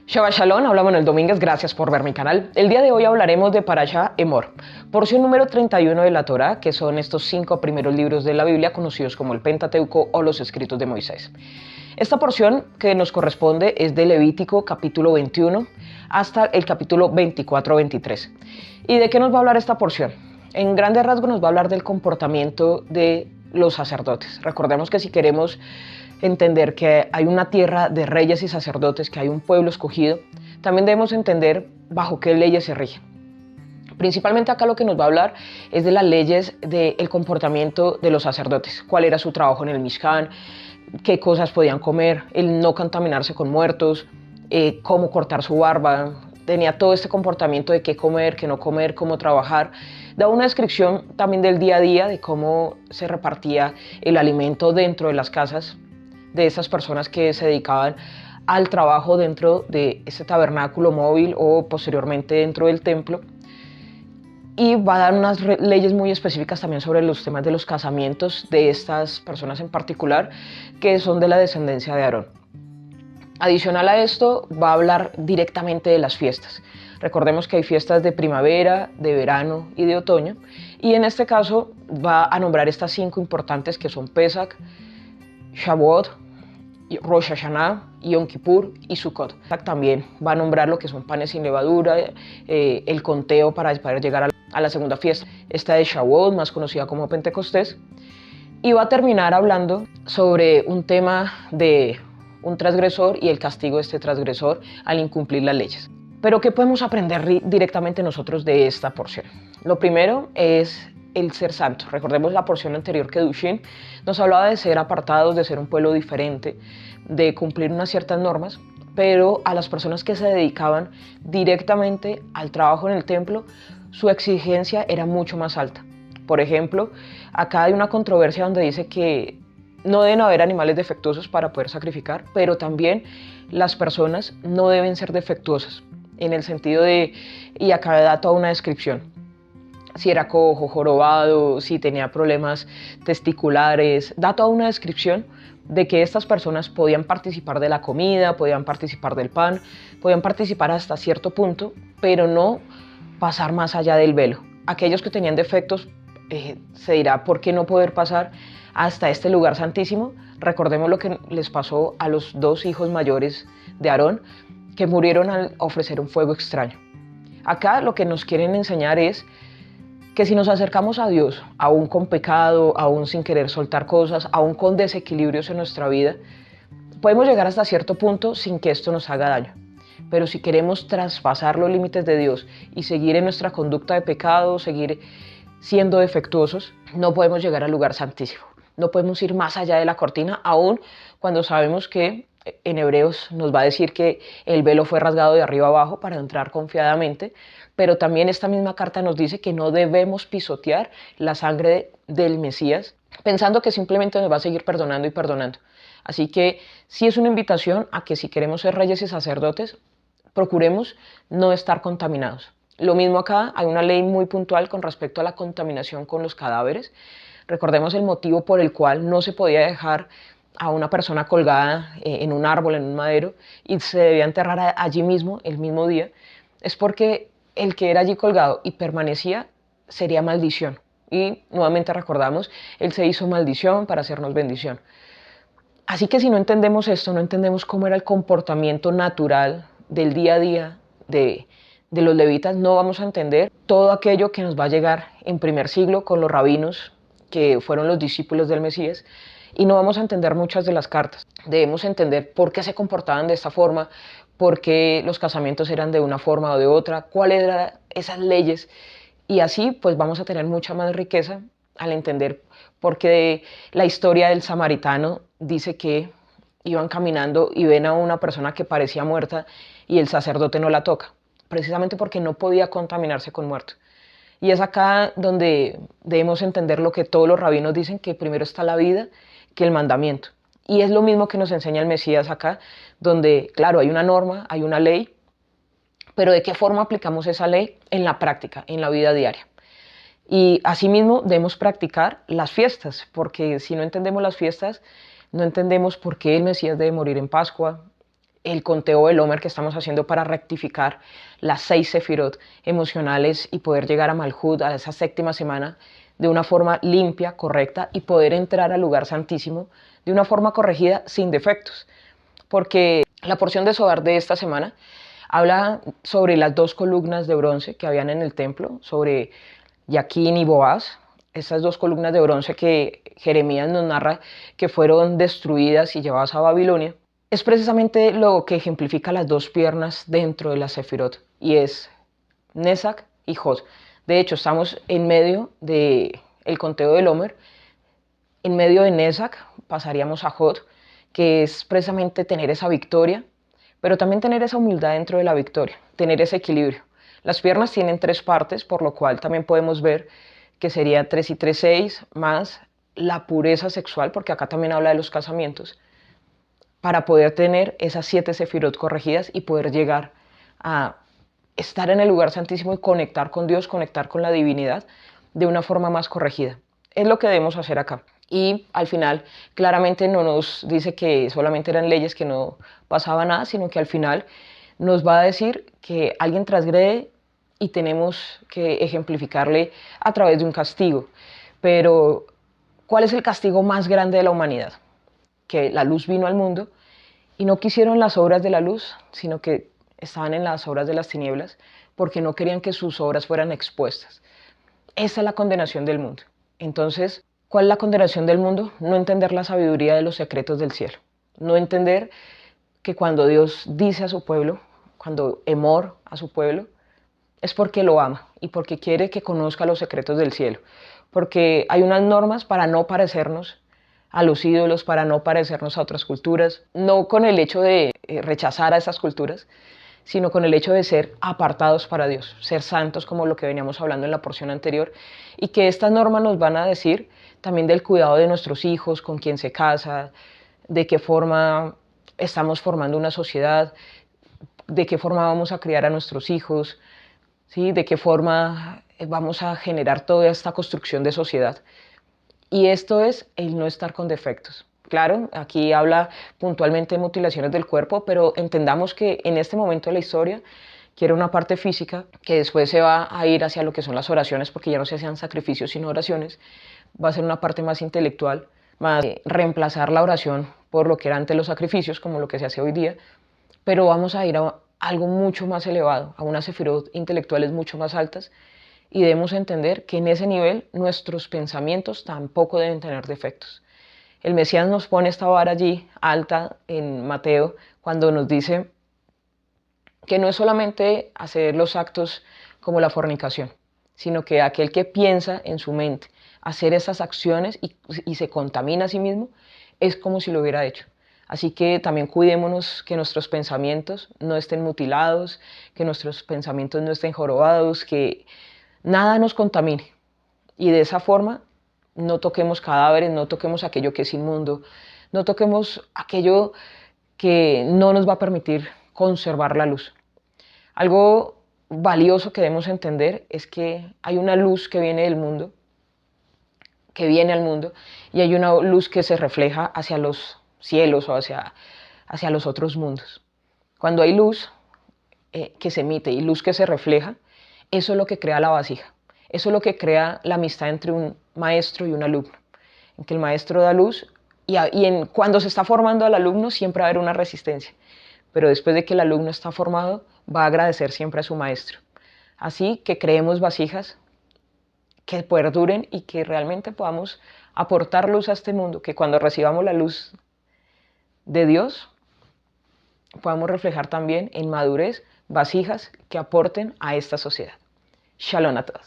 Shabbat Shalom, habla Manuel Domínguez, gracias por ver mi canal. El día de hoy hablaremos de Parashá Emor, porción número 31 de la Torá, que son estos 5 primeros libros de la Biblia conocidos como el Pentateuco o los escritos de Moisés. Esta porción que nos corresponde es de Levítico capítulo 21 hasta el capítulo 24-23. ¿Y de qué nos va a hablar esta porción? En grandes rasgos nos va a hablar del comportamiento de los sacerdotes. Recordemos que si queremos entender que hay una tierra de reyes y sacerdotes, que hay un pueblo escogido, también debemos entender bajo qué leyes se rigen. Principalmente acá lo que nos va a hablar es de las leyes del comportamiento de los sacerdotes, cuál era su trabajo en el Mishkan, qué cosas podían comer, el no contaminarse con muertos, cómo cortar su barba. Tenía todo este comportamiento de qué comer, qué no comer, cómo trabajar. Da una descripción también del día a día, de cómo se repartía el alimento dentro de las casas de esas personas que se dedicaban al trabajo dentro de ese tabernáculo móvil o posteriormente dentro del templo. Y va a dar unas leyes muy específicas también sobre los temas de los casamientos de estas personas en particular, que son de la descendencia de Aarón. Adicional a esto, va a hablar directamente de las fiestas. Recordemos que hay fiestas de primavera, de verano y de otoño, y en este caso va a nombrar estas 5 importantes que son Pesach, Shavuot, Rosh Hashanah, Yom Kippur y Sukkot. También va a nombrar lo que son panes sin levadura, el conteo para poder llegar a la segunda fiesta. Esta de Shavuot, más conocida como Pentecostés. Y va a terminar hablando sobre un tema de un transgresor y el castigo de este transgresor al incumplir las leyes. Pero ¿qué podemos aprender directamente nosotros de esta porción? Lo primero es el ser santo. Recordemos la porción anterior que Dushin nos hablaba de ser apartados, de ser un pueblo diferente, de cumplir unas ciertas normas, pero a las personas que se dedicaban directamente al trabajo en el templo, su exigencia era mucho más alta. Por ejemplo, acá hay una controversia donde dice que no deben haber animales defectuosos para poder sacrificar, pero también las personas no deben ser defectuosas, en el sentido de, y acá da toda una descripción, si era cojo, jorobado, si tenía problemas testiculares, da toda una descripción de que estas personas podían participar de la comida, podían participar del pan, podían participar hasta cierto punto, pero no pasar más allá del velo. Aquellos que tenían defectos, se dirá, ¿por qué no poder pasar hasta este lugar santísimo? Recordemos lo que les pasó a los 2 hijos mayores de Aarón, que murieron al ofrecer un fuego extraño. Acá lo que nos quieren enseñar es que si nos acercamos a Dios, aún con pecado, aún sin querer soltar cosas, aún con desequilibrios en nuestra vida, podemos llegar hasta cierto punto sin que esto nos haga daño. Pero si queremos traspasar los límites de Dios y seguir en nuestra conducta de pecado, seguir siendo defectuosos, no podemos llegar al lugar santísimo. No podemos ir más allá de la cortina, aún cuando sabemos que en Hebreos nos va a decir que el velo fue rasgado de arriba abajo para entrar confiadamente, pero también esta misma carta nos dice que no debemos pisotear la sangre del Mesías, pensando que simplemente nos va a seguir perdonando y perdonando. Así que sí es una invitación a que si queremos ser reyes y sacerdotes, procuremos no estar contaminados. Lo mismo acá, hay una ley muy puntual con respecto a la contaminación con los cadáveres. Recordemos el motivo por el cual no se podía dejar a una persona colgada en un árbol, en un madero, y se debía enterrar allí mismo, el mismo día, es porque el que era allí colgado y permanecía sería maldición. Y nuevamente recordamos, Él se hizo maldición para hacernos bendición. Así que si no entendemos esto, no entendemos cómo era el comportamiento natural del día a día de los levitas, no vamos a entender todo aquello que nos va a llegar en primer siglo con los rabinos, que fueron los discípulos del Mesías, y no vamos a entender muchas de las cartas. Debemos entender por qué se comportaban de esta forma, por qué los casamientos eran de una forma o de otra, cuáles eran esas leyes, y así pues vamos a tener mucha más riqueza al entender por qué la historia del samaritano dice que iban caminando y ven a una persona que parecía muerta y el sacerdote no la toca, precisamente porque no podía contaminarse con muerto. Y es acá donde debemos entender lo que todos los rabinos dicen, que primero está la vida que el mandamiento. Y es lo mismo que nos enseña el Mesías acá, donde, claro, hay una norma, hay una ley, pero ¿de qué forma aplicamos esa ley? En la práctica, en la vida diaria. Y asimismo debemos practicar las fiestas, porque si no entendemos las fiestas, no entendemos por qué el Mesías debe morir en Pascua, el conteo del Omer que estamos haciendo para rectificar las 6 sefirot emocionales y poder llegar a Malhut, a esa séptima semana, de una forma limpia, correcta, y poder entrar al lugar santísimo de una forma corregida, sin defectos. Porque la porción de Zohar de esta semana habla sobre las 2 columnas de bronce que habían en el templo, sobre Yaquín y Boaz, esas 2 columnas de bronce que Jeremías nos narra que fueron destruidas y llevadas a Babilonia. Es precisamente lo que ejemplifica las 2 piernas dentro de la Sefirot, y es Nesac y Hod. De hecho, estamos en medio del conteo del Omer. En medio de Nesac pasaríamos a Hod, que es precisamente tener esa victoria, pero también tener esa humildad dentro de la victoria, tener ese equilibrio. Las piernas tienen 3 partes, por lo cual también podemos ver que sería 3 y 3, 6, más la pureza sexual, porque acá también habla de los casamientos, para poder tener esas 7 sefirot corregidas y poder llegar a estar en el lugar santísimo y conectar con Dios, conectar con la divinidad de una forma más corregida. Es lo que debemos hacer acá. Y al final claramente no nos dice que solamente eran leyes, que no pasaba nada, sino que al final nos va a decir que alguien transgrede y tenemos que ejemplificarle a través de un castigo. Pero, ¿cuál es el castigo más grande de la humanidad? Que la luz vino al mundo y no quisieron las obras de la luz, sino que estaban en las obras de las tinieblas, porque no querían que sus obras fueran expuestas. Esa es la condenación del mundo. Entonces, ¿cuál es la condenación del mundo? No entender la sabiduría de los secretos del cielo. No entender que cuando Dios dice a su pueblo, cuando Emor a su pueblo, es porque lo ama y porque quiere que conozca los secretos del cielo. Porque hay unas normas para no parecernos a los ídolos, para no parecernos a otras culturas, no con el hecho de rechazar a esas culturas, sino con el hecho de ser apartados para Dios, ser santos, como lo que veníamos hablando en la porción anterior, y que estas normas nos van a decir también del cuidado de nuestros hijos, con quién se casa, de qué forma estamos formando una sociedad, de qué forma vamos a criar a nuestros hijos, ¿sí? De qué forma vamos a generar toda esta construcción de sociedad. Y esto es el no estar con defectos. Claro, aquí habla puntualmente de mutilaciones del cuerpo, pero entendamos que en este momento de la historia quiere una parte física que después se va a ir hacia lo que son las oraciones, porque ya no se hacían sacrificios sino oraciones. Va a ser una parte más intelectual, más reemplazar la oración por lo que era antes los sacrificios, como lo que se hace hoy día, pero vamos a ir a algo mucho más elevado, a unas sefirot intelectuales mucho más altas, y debemos entender que en ese nivel nuestros pensamientos tampoco deben tener defectos. El Mesías nos pone esta vara allí alta en Mateo cuando nos dice que no es solamente hacer los actos como la fornicación, sino que aquel que piensa en su mente hacer esas acciones y se contamina a sí mismo, es como si lo hubiera hecho. Así que también cuidémonos que nuestros pensamientos no estén mutilados, que nuestros pensamientos no estén jorobados, que nada nos contamine. Y de esa forma no toquemos cadáveres, no toquemos aquello que es inmundo, no toquemos aquello que no nos va a permitir conservar la luz. Algo valioso que debemos entender es que hay una luz que viene del mundo, que viene al mundo, y hay una luz que se refleja hacia los cielos o hacia los otros mundos. Cuando hay luz que se emite y luz que se refleja, eso es lo que crea la vasija. Eso es lo que crea la amistad entre un maestro y un alumno, en que el maestro da luz cuando se está formando al alumno siempre va a haber una resistencia, pero después de que el alumno está formado va a agradecer siempre a su maestro. Así que creemos vasijas que perduren y que realmente podamos aportar luz a este mundo, que cuando recibamos la luz de Dios podamos reflejar también en madurez vasijas que aporten a esta sociedad. Shalom a todos.